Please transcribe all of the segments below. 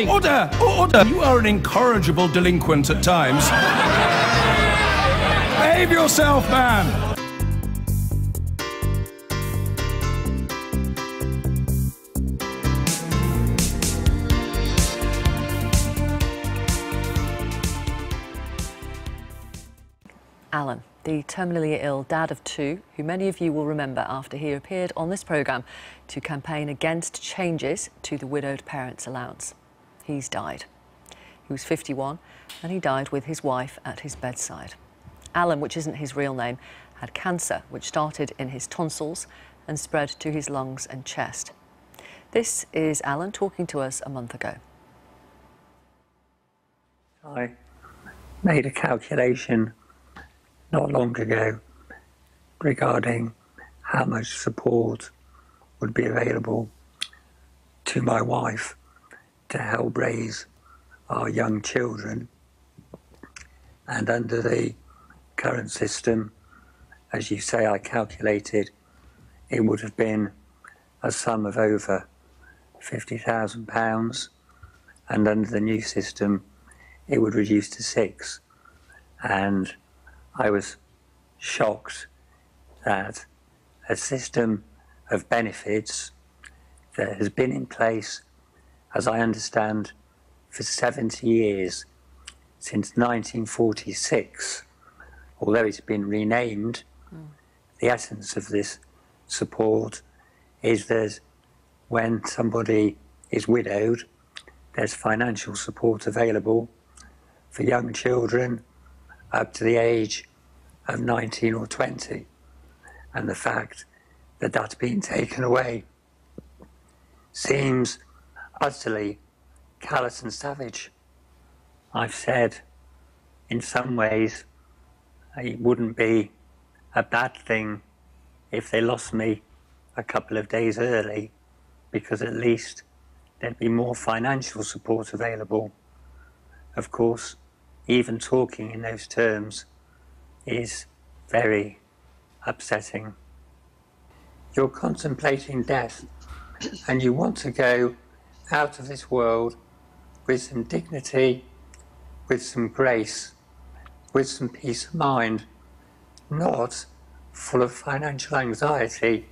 Order! Order! You are an incorrigible delinquent at times. Behave yourself, man! Alan, the terminally ill dad of two, who many of you will remember after he appeared on this programme to campaign against changes to the widowed parents' allowance. He's died. He was 51 and he died with his wife at his bedside. Alan, which isn't his real name, had cancer which started in his tonsils and spread to his lungs and chest. This is Alan talking to us a month ago. I made a calculation not long ago regarding how much support would be available to my wife to help raise our young children. And under the current system, as you say, I calculated it would have been a sum of over £50,000, and under the new system it would reduce to 6. And I was shocked that a system of benefits that has been in place, as I understand, for 70 years, since 1946, although it's been renamed, the essence of this support is that when somebody is widowed, there's financial support available for young children up to the age of 19 or 20. And the fact that that's been taken away seems utterly callous and savage. I've said in some ways it wouldn't be a bad thing if they lost me a couple of days early, because at least there'd be more financial support available. Of course, even talking in those terms is very upsetting. You're contemplating death and you want to go out of this world with some dignity, with some grace, with some peace of mind, not full of financial anxiety,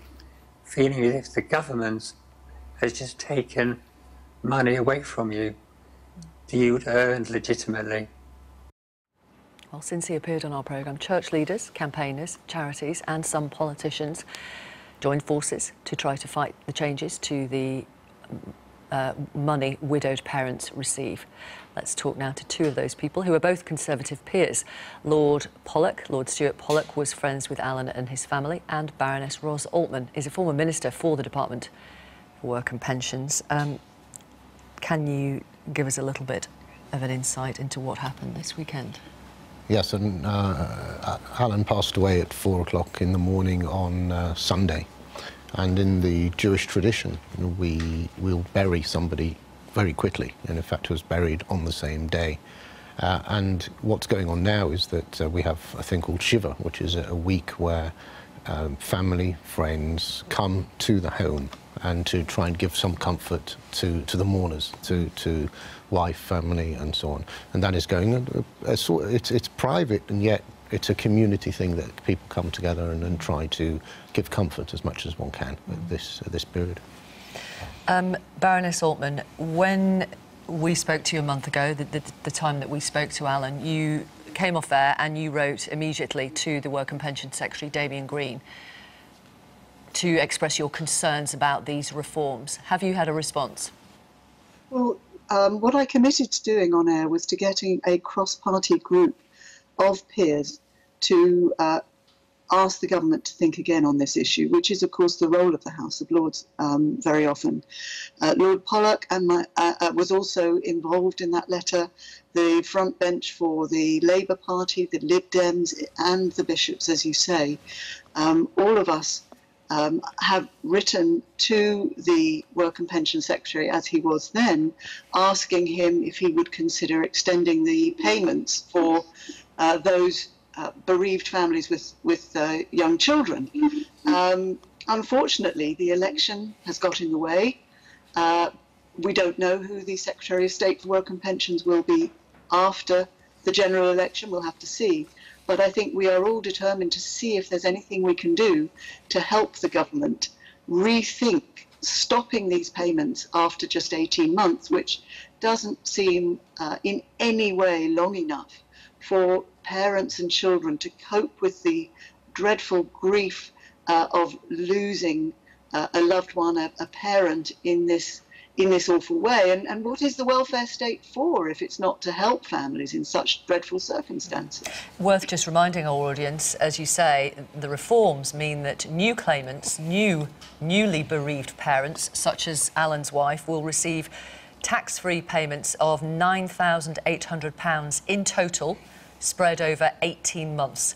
feeling as if the government has just taken money away from you that you'd earned legitimately. Well, since he appeared on our programme, church leaders, campaigners, charities and some politicians joined forces to try to fight the changes to the money widowed parents receive. Let's talk now to two of those people who are both Conservative peers. Lord Stuart Pollock was friends with Alan and his family, and Baroness Ros Altman is a former minister for the Department for Work and Pensions. Can you give us a little bit of an insight into what happened this weekend? Yes, and Alan passed away at 4 o'clock in the morning on Sunday. And in the Jewish tradition, we'll bury somebody very quickly, and in fact was buried on the same day. And what's going on now is that we have a thing called Shiva, which is a week where family, friends come to the home and to try and give some comfort to the mourners, to wife, family, and so on. And that is going. It's private, and yet it's a community thing that people come together and try to give comfort as much as one can at this period. Baroness Altman, when we spoke to you a month ago, the time that we spoke to Alan, you came off air and you wrote immediately to the Work and Pension Secretary, Damien Green, to express your concerns about these reforms. Have you had a response? Well, what I committed to doing on air was to getting a cross-party group of peers to ask the government to think again on this issue, which is, of course, the role of the House of Lords very often. Lord Pollock was also involved in that letter. The front bench for the Labour Party, the Lib Dems and the bishops, as you say, all of us have written to the Work and Pension Secretary, as he was then, asking him if he would consider extending the payments for those bereaved families with young children. Unfortunately, the election has got in the way. We don't know who the Secretary of State for Work and Pensions will be after the general election. We'll have to see. But I think we are all determined to see if there's anything we can do to help the government rethink stopping these payments after just 18 months, which doesn't seem in any way long enough for parents and children to cope with the dreadful grief of losing a loved one, a parent in this awful way. And what is the welfare state for if it's not to help families in such dreadful circumstances? Worth just reminding our audience, as you say, the reforms mean that new claimants, newly bereaved parents, such as Alan's wife, will receive tax-free payments of £9,800 in total, spread over 18 months.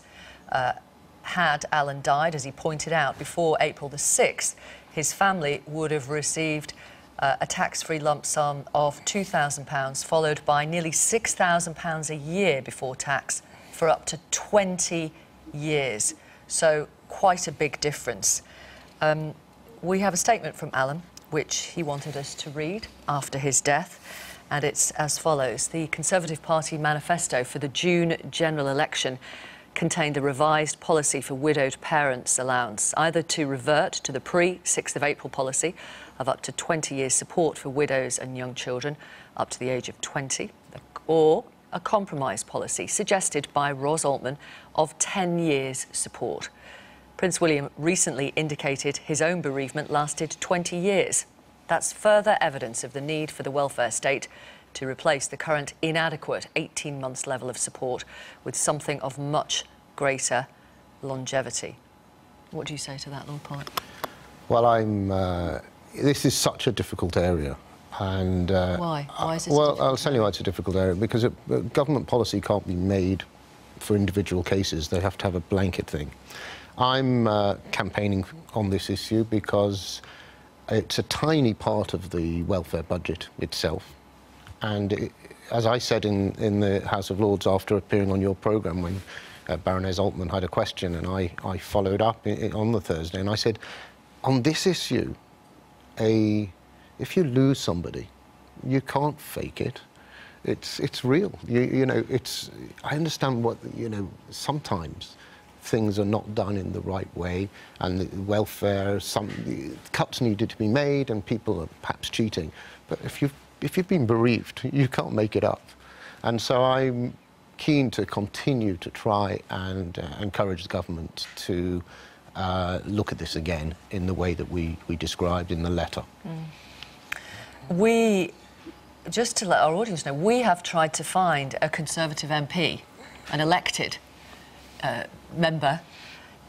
Had Alan died, as he pointed out, before April the 6th, his family would have received a tax-free lump sum of £2,000, followed by nearly £6,000 a year before tax for up to 20 years. So quite a big difference. We have a statement from Alan, which he wanted us to read after his death, and it's as follows. The Conservative Party manifesto for the June general election contained a revised policy for widowed parents' allowance, either to revert to the pre-6th of April policy of up to 20 years support for widows and young children up to the age of 20, or a compromise policy suggested by Ros Altman of 10 years support. Prince William recently indicated his own bereavement lasted 20 years. That's further evidence of the need for the welfare state to replace the current inadequate 18 months level of support with something of much greater longevity. What do you say to that, Lord Pollock? Well, this is such a difficult area. And why? Why is it well, I'll tell you why it's a difficult area, because government policy can't be made for individual cases. They have to have a blanket thing. I'm campaigning on this issue because it's a tiny part of the welfare budget itself. And as I said in the House of Lords after appearing on your programme, when Baroness Altman had a question, and I followed up on the Thursday, and I said, on this issue, if you lose somebody, you can't fake it. It's real. You know, I understand what, you know, sometimes things are not done in the right way, and the welfare, some cuts needed to be made, and people are perhaps cheating. But if you've been bereaved, you can't make it up. And so I'm keen to continue to try and encourage the government to look at this again in the way that we described in the letter. Just to let our audience know, we have tried to find a Conservative MP, an elected member,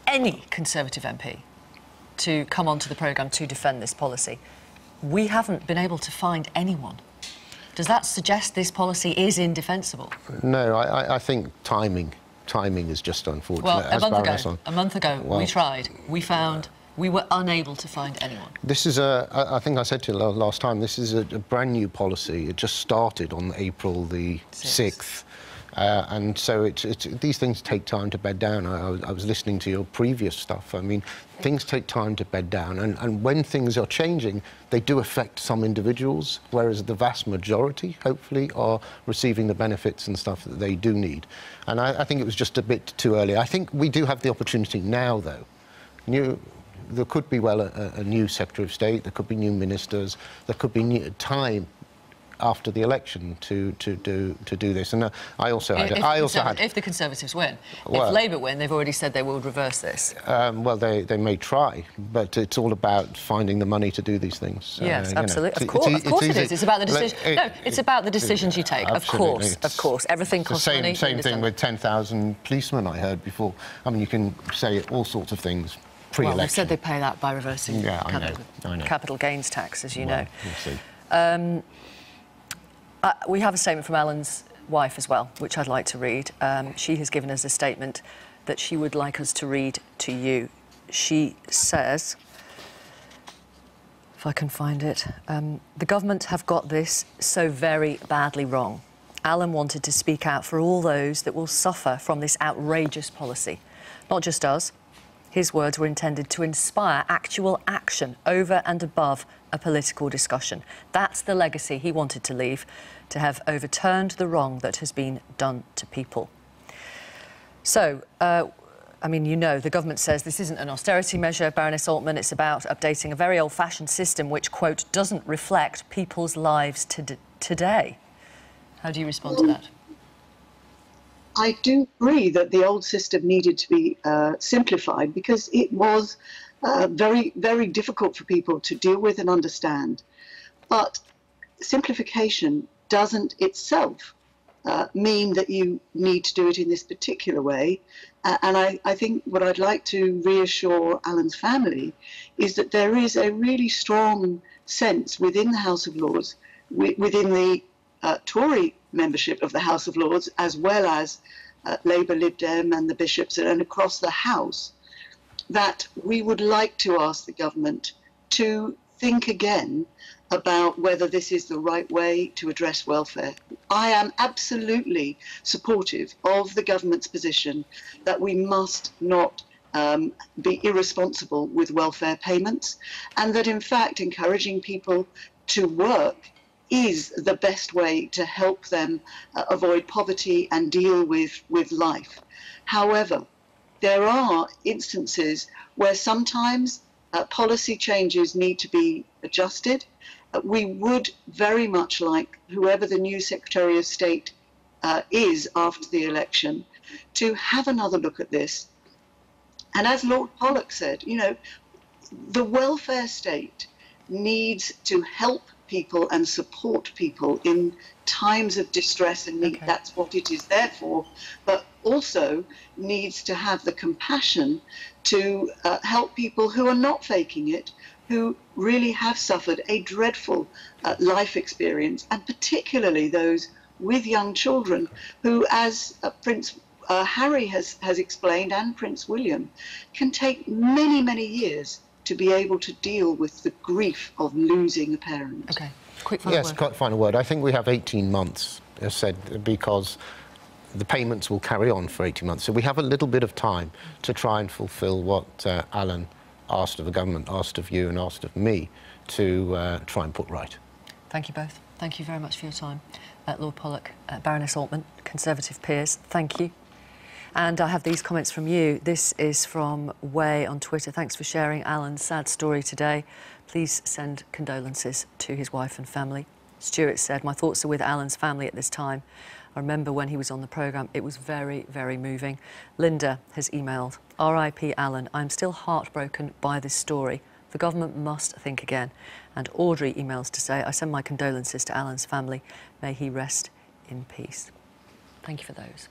any Conservative MP, to come onto the programme to defend this policy. We haven't been able to find anyone. Does that suggest this policy is indefensible? No, I think timing is just unfortunate. Well, a month ago, we tried. We were unable to find anyone. This is I think I said to you last time, this is a brand new policy. It just started on April the 6th. And so these things take time to bed down. I was listening to your previous stuff. I mean, things take time to bed down. And when things are changing, they do affect some individuals, whereas the vast majority, hopefully, are receiving the benefits and stuff that they do need. And I think it was just a bit too early. I think we do have the opportunity now, though. There could be, a new Secretary of State, there could be new ministers, there could be new time after the election to do this. And if the Conservatives win. Well, if Labour win, they've already said they will reverse this. Well, they may try, but it's all about finding the money to do these things. Yes, absolutely. Of course it is. It's about the decision. It's about the decisions you take. Of course. Everything costs money. Same thing with 10,000 policemen, I heard before. I mean, you can say all sorts of things pre-election. Well, they said they pay that by reversing I know. capital gains tax, as you know. We'll see. We have a statement from Alan's wife as well, which I'd like to read. She has given us a statement that she would like us to read to you. She says, if I can find it, the government have got this so very badly wrong. Alan wanted to speak out for all those that will suffer from this outrageous policy. Not just us, His words were intended to inspire actual action over and above a political discussion. That's the legacy he wanted to leave, to have overturned the wrong that has been done to people. So, I mean, you know, the government says this isn't an austerity measure, Baroness Altman. It's about updating a very old-fashioned system which, quote, doesn't reflect people's lives today. How do you respond to that? I do agree that the old system needed to be simplified, because it was very, very difficult for people to deal with and understand. But simplification doesn't itself mean that you need to do it in this particular way. And I think what I'd like to reassure Alan's family is that there is a really strong sense within the House of Lords, within the Tory membership of the House of Lords, as well as Labour, Lib Dem and the bishops and across the House, that we would like to ask the government to think again about whether this is the right way to address welfare. I am absolutely supportive of the government's position that we must not be irresponsible with welfare payments, and that in fact encouraging people to work is the best way to help them avoid poverty and deal with life. However, there are instances where sometimes policy changes need to be adjusted. We would very much like whoever the new Secretary of State is after the election to have another look at this. And as Lord Pollock said, you know, the welfare state needs to help people and support people in times of distress and need. Okay. That's what it is there for, but also needs to have the compassion to help people who are not faking it, who really have suffered a dreadful life experience, and particularly those with young children who, as Prince Harry has explained, and Prince William, can take many, many years to be able to deal with the grief of losing a parent. Okay, quick final word. Yes, quick final word. I think we have 18 months, as said, because the payments will carry on for 18 months. So we have a little bit of time to try and fulfil what Alan asked of the government, asked of you and asked of me to try and put right. Thank you both. Thank you very much for your time. Lord Pollock, Baroness Altman, Conservative peers, thank you. And I have these comments from you. This is from Way on Twitter. Thanks for sharing Alan's sad story today. Please send condolences to his wife and family. Stuart said, my thoughts are with Alan's family at this time. I remember when he was on the programme, it was very, very moving. Linda has emailed, R.I.P. Alan, I'm still heartbroken by this story. The government must think again. And Audrey emails to say, I send my condolences to Alan's family. May he rest in peace. Thank you for those.